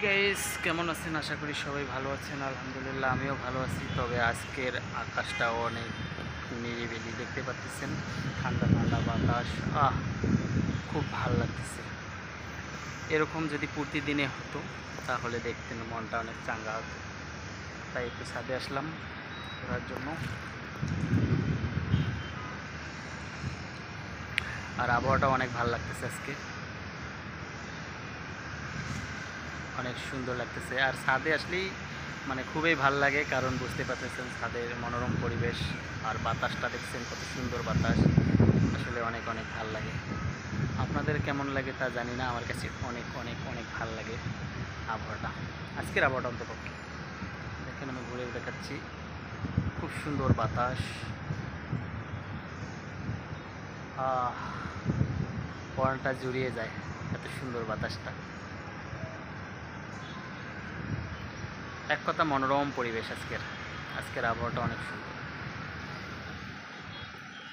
Guys, কেমন আছেন? আশা করি সবাই ভালো আছেন। আলহামদুলিল্লাহ আমিও ভালো আছি। তবে আজকের আকাশটা অনেক নিরিবিলি, দেখতে পাচ্ছেন, ঠান্ডা ঠান্ডা বাতাস। খুব ভালো লাগতেছে। এরকম যদি প্রতিদিনে হতো তাহলে দেখতেন মনটা অনেক চাঙ্গা হতো। তাই একটু ছাদে আসলাম ঘোরার জন্য। আর আবহাওয়াটা অনেক ভালো লাগতেছে আজকে, অনেক সুন্দর লাগতেছে। আর ছাদে আসলেই মানে খুবই ভাল লাগে, কারণ বুঝতে পারতেছেন ছাদের মনোরম পরিবেশ আর বাতাসটা দেখছেন কত সুন্দর বাতাস। আসলে অনেক অনেক ভাল লাগে। আপনাদের কেমন লাগে তা জানি না, আমার কাছে অনেক অনেক অনেক ভাল লাগে আবহাওয়াটা, আজকের আবহাওয়াটা অন্তপক্ষে। দেখেন আমি ঘুরে দেখাচ্ছি, খুব সুন্দর বাতাস। পরানটা জুড়িয়ে যায়, এত সুন্দর বাতাসটা। এক কথা মনোরম পরিবেশ আজকের। আজকের আবহাওয়াটা অনেক সুন্দর,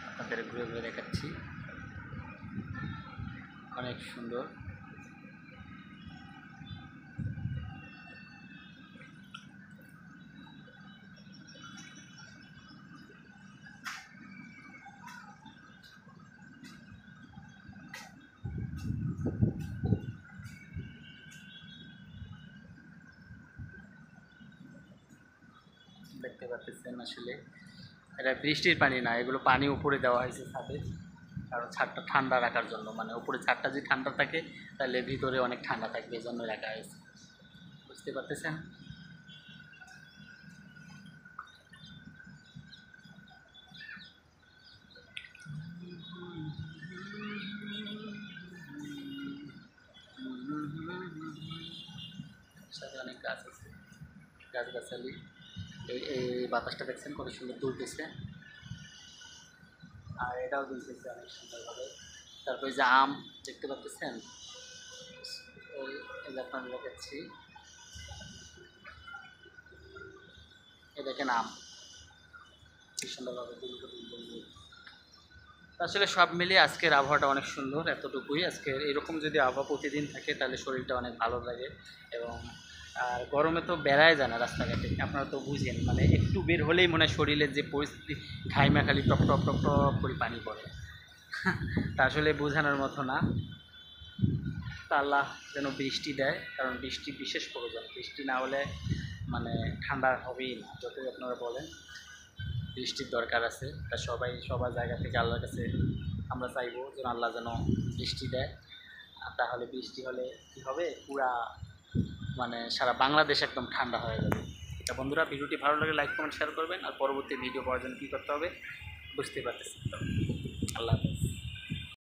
আপনাদের ঘুরে ঘুরে দেখাচ্ছি, অনেক সুন্দর। দেখতে পাচ্ছেন আসলে এটা বৃষ্টির পানি না, এগুলো পানি উপরে দেওয়া হয়েছে ছাদে, কারণ ছাদটা ঠান্ডা রাখার জন্য। মানে উপরে ছাদটা যদি ঠান্ডা থাকে তাহলে ভিতরে অনেক ঠান্ডা থাকবে, এই জন্য রাখা হয়েছে। বুঝতে পারতেছেন? সাথে অনেক গাছ আছে, গাছগাছালি। এই বাতাসটা দেখছেন কত সুন্দর দুলতেছে, আর এটাও দুলতেছে অনেক সুন্দরভাবে। তারপরে যে আম দেখতে পাচ্ছেন, এই দেখুন আমি দেখাচ্ছি, এই দেখেন আম কি সুন্দরভাবে দুলতে দুলতে। আসলে সব মিলিয়ে আজকের আবহাওয়াটা অনেক সুন্দর, এতটুকুই। আজকের এরকম যদি আবহাওয়া প্রতিদিন থাকে তাহলে শরীরটা অনেক ভালো লাগে। এবং আর গরমে তো বেড়ায় যায় না রাস্তাঘাটে, আপনারা তো বুঝেন, মানে একটু বের হলেই মনে হয় শরীরের যে পরিস্থিতি, ঘাইমা খালি টপ টপ টপ টপ করে পানি পড়ে। তা আসলে বোঝানোর মতো না। তা আল্লাহ যেন বৃষ্টি দেয়, কারণ বৃষ্টি বিশেষ প্রয়োজন। বৃষ্টি না হলে মানে ঠান্ডা হবেই না, যতই আপনারা বলেন। বৃষ্টির দরকার আছে, তা সবাই সবার জায়গা থেকে আল্লাহর কাছে আমরা চাইবো যেন আল্লাহ যেন বৃষ্টি দেয়। আর তাহলে বৃষ্টি হলে কী হবে, পুরা মানে সারা বাংলাদেশ একদম ঠান্ডা হয়ে যাবে। তা বন্ধুরা, ভিডিওটি ভালো লাগে লাইক কমেন্ট শেয়ার করবেন। আর পরবর্তী ভিডিও পাওয়ার জন্য কী করতে হবে বুঝতে পারতেছেন তো। আল্লাহ হাফেজ।